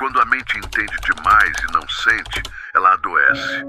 Quando a mente entende demais e não sente, ela adoece.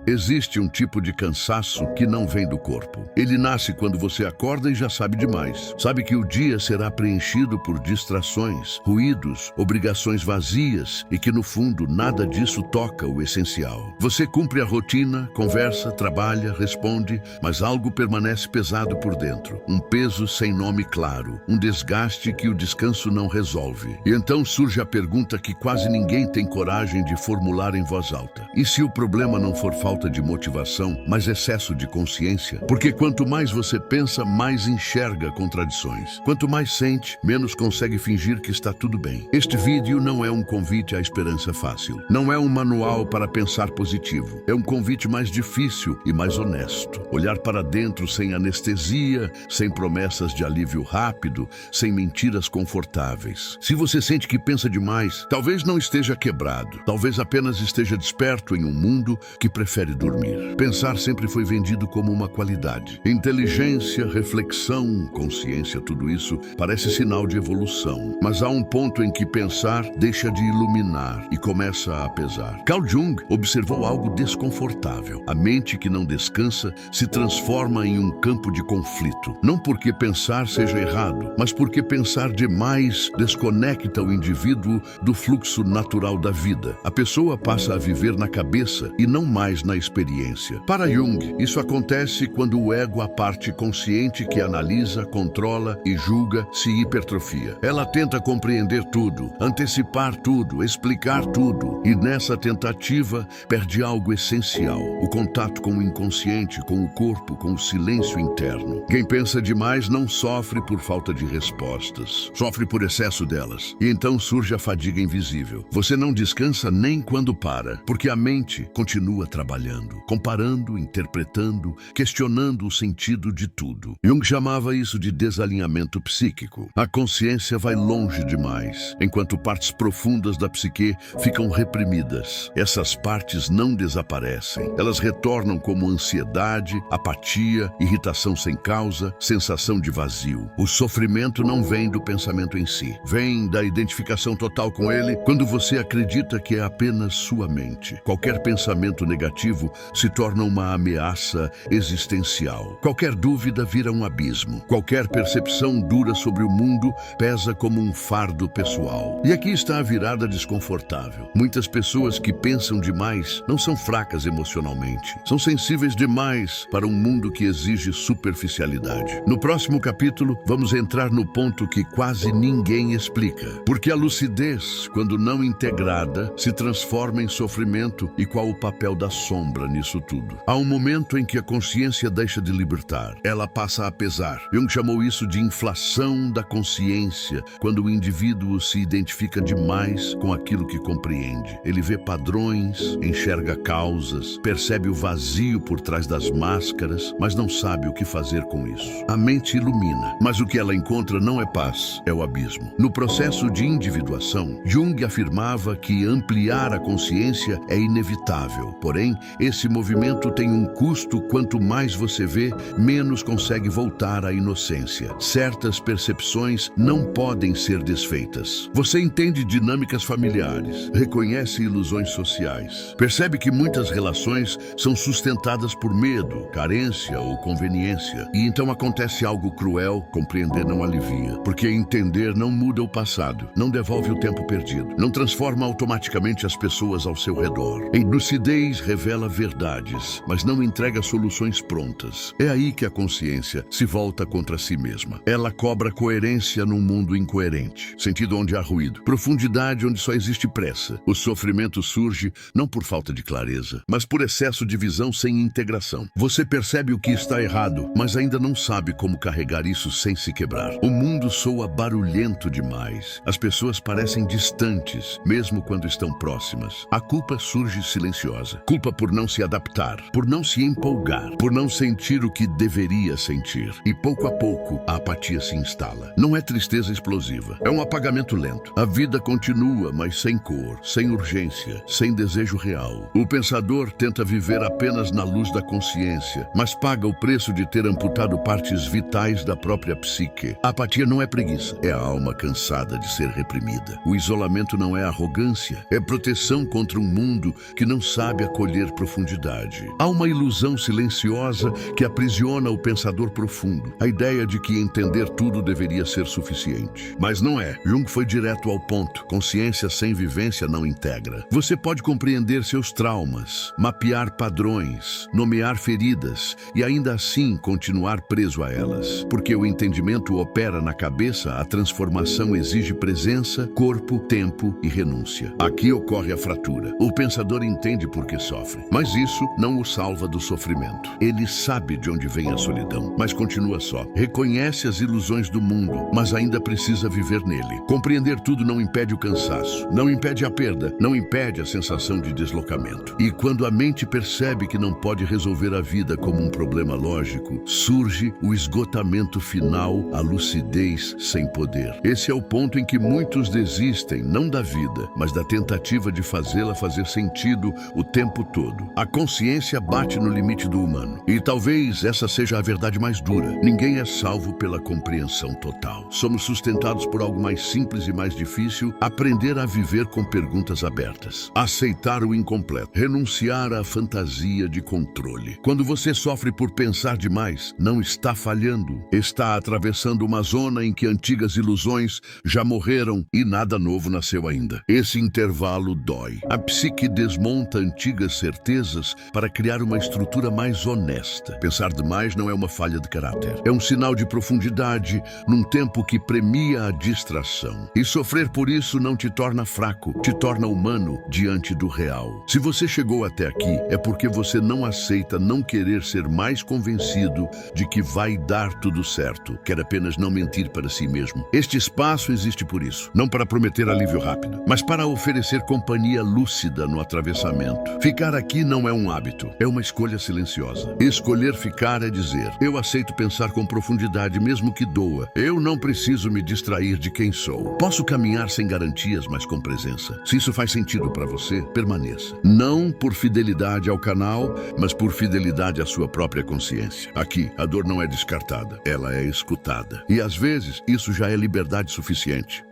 Existe um tipo de cansaço que não vem do corpo. Ele nasce quando você acorda e já sabe demais. Sabe que o dia será preenchido por distrações, ruídos, obrigações vazias e que, no fundo, nada disso toca o essencial. Você cumpre a rotina, conversa, trabalha, responde, mas algo permanece pesado por dentro. Um peso sem nome claro, um desgaste que o descanso não resolve. E então surge a pergunta que quase ninguém tem coragem de formular em voz alta. E se o problema não for falta de motivação, mas excesso de consciência? Porque quanto mais você pensa, mais enxerga contradições. Quanto mais sente, menos consegue fingir que está tudo bem. Este vídeo não é um convite à esperança fácil. Não é um manual para pensar positivo. É um convite mais difícil e mais honesto. Olhar para dentro sem anestesia, sem promessas de alívio rápido, sem mentiras confortáveis. Se você sente que pensa demais, talvez não esteja quebrado. Talvez apenas esteja desperto em um mundo que prefere dormir. Pensar sempre foi vendido como uma qualidade. Inteligência, reflexão, consciência, tudo isso parece sinal de evolução. Mas há um ponto em que pensar deixa de iluminar e começa a pesar. Carl Jung observou algo desconfortável. A mente que não descansa se transforma em um campo de conflito. Não porque pensar seja errado, mas porque pensar demais desconecta o indivíduo do fluxo natural da vida. A pessoa passa a viver na cabeça e não mais na experiência. Para Jung, isso acontece quando o ego, a parte consciente que analisa, controla e julga, se hipertrofia. Ela tenta compreender tudo, antecipar tudo, explicar tudo, e nessa tentativa perde algo essencial: o contato com o inconsciente, com o corpo, com o silêncio interno. Quem pensa demais não sofre por falta de respostas, sofre por excesso delas. E então surge a fadiga invisível. Você não descansa nem quando para, porque a mente continua trabalhando, comparando, interpretando, questionando o sentido de tudo. Jung chamava isso de desalinhamento psíquico. A consciência vai longe demais, enquanto partes profundas da psique ficam reprimidas. Essas partes não desaparecem. Elas retornam como ansiedade, apatia, irritação sem causa, sensação de vazio. O sofrimento não vem do pensamento em si. Vem da identificação total com ele quando você acredita que é apenas sua mente. Qualquer pensamento negativo se torna uma ameaça existencial. Qualquer dúvida vira um abismo. Qualquer percepção dura sobre o mundo pesa como um fardo pessoal. E aqui está a virada desconfortável. Muitas pessoas que pensam demais não são fracas emocionalmente. São sensíveis demais para um mundo que exige superficialidade. No próximo capítulo, vamos entrar no ponto que quase ninguém explica. Porque a lucidez, quando não integrada, se transforma em sofrimento, e qual o papel da sombra nisso tudo. Há um momento em que a consciência deixa de libertar. Ela passa a pesar. Jung chamou isso de inflação da consciência, quando o indivíduo se identifica demais com aquilo que compreende. Ele vê padrões, enxerga causas, percebe o vazio por trás das máscaras, mas não sabe o que fazer com isso. A mente ilumina, mas o que ela encontra não é paz, é o abismo. No processo de individuação, Jung afirmava que ampliar a consciência é inevitável. Porém, esse movimento tem um custo. Quanto mais você vê, menos consegue voltar à inocência. Certas percepções não podem ser desfeitas. Você entende dinâmicas familiares, reconhece ilusões sociais, percebe que muitas relações são sustentadas por medo, carência ou conveniência. E então acontece algo cruel. Compreender não alivia, porque entender não muda o passado, não devolve o tempo perdido, não transforma automaticamente as pessoas ao seu redor. Em lucidez revela verdades, mas não entrega soluções prontas. É aí que a consciência se volta contra si mesma. Ela cobra coerência num mundo incoerente, sentido onde há ruído, profundidade onde só existe pressa. O sofrimento surge não por falta de clareza, mas por excesso de visão sem integração. Você percebe o que está errado, mas ainda não sabe como carregar isso sem se quebrar. O mundo soa barulhento demais. As pessoas parecem distantes, mesmo quando estão próximas. A culpa surge silenciosa. Culpa por não se adaptar, por não se empolgar, por não sentir o que deveria sentir. E pouco a pouco, a apatia se instala. Não é tristeza explosiva, é um apagamento lento. A vida continua, mas sem cor, sem urgência, sem desejo real. O pensador tenta viver apenas na luz da consciência, mas paga o preço de ter amputado partes vitais da própria psique. A apatia não é preguiça, é a alma cansada de ser reprimida. O isolamento não é arrogância, é proteção contra um mundo que não sabe acolher profundidade. Há uma ilusão silenciosa que aprisiona o pensador profundo, a ideia de que entender tudo deveria ser suficiente. Mas não é. Jung foi direto ao ponto. Consciência sem vivência não integra. Você pode compreender seus traumas, mapear padrões, nomear feridas e ainda assim continuar preso a elas. Porque o entendimento opera na cabeça, a transformação exige presença, corpo, tempo e renúncia. Aqui ocorre a fratura. O pensador entende por que sofre, mas isso não o salva do sofrimento. Ele sabe de onde vem a solidão, mas continua só. Reconhece as ilusões do mundo, mas ainda precisa viver nele. Compreender tudo não impede o cansaço, não impede a perda, não impede a sensação de deslocamento. E quando a mente percebe que não pode resolver a vida como um problema lógico, surge o esgotamento final, a lucidez sem poder. Esse é o ponto em que muitos desistem, não da vida, mas da tentativa de fazê-la fazer sentido o tempo todo. A consciência bate no limite do humano. E talvez essa seja a verdade mais dura. Ninguém é salvo pela compreensão total. Somos sustentados por algo mais simples e mais difícil: aprender a viver com perguntas abertas. Aceitar o incompleto. Renunciar à fantasia de controle. Quando você sofre por pensar demais, não está falhando. Está atravessando uma zona em que antigas ilusões já morreram e nada novo nasceu ainda. Esse intervalo dói. A psique desmonta antigas certezas para criar uma estrutura mais honesta. Pensar demais não é uma falha de caráter. É um sinal de profundidade num tempo que premia a distração. E sofrer por isso não te torna fraco, te torna humano diante do real. Se você chegou até aqui, é porque você não aceita não querer ser mais convencido de que vai dar tudo certo. Quer apenas não mentir para si mesmo. Este espaço existe por isso. Não para prometer alívio rápido, mas para oferecer companhia lúcida no atravessamento. Ficar aqui não é um hábito, é uma escolha silenciosa. Escolher ficar é dizer: eu aceito pensar com profundidade mesmo que doa. Eu não preciso me distrair de quem sou. Posso caminhar sem garantias, mas com presença. Se isso faz sentido para você, permaneça. Não por fidelidade ao canal, mas por fidelidade à sua própria consciência. Aqui, a dor não é descartada, ela é escutada. E às vezes, isso já é liberdade suficiente.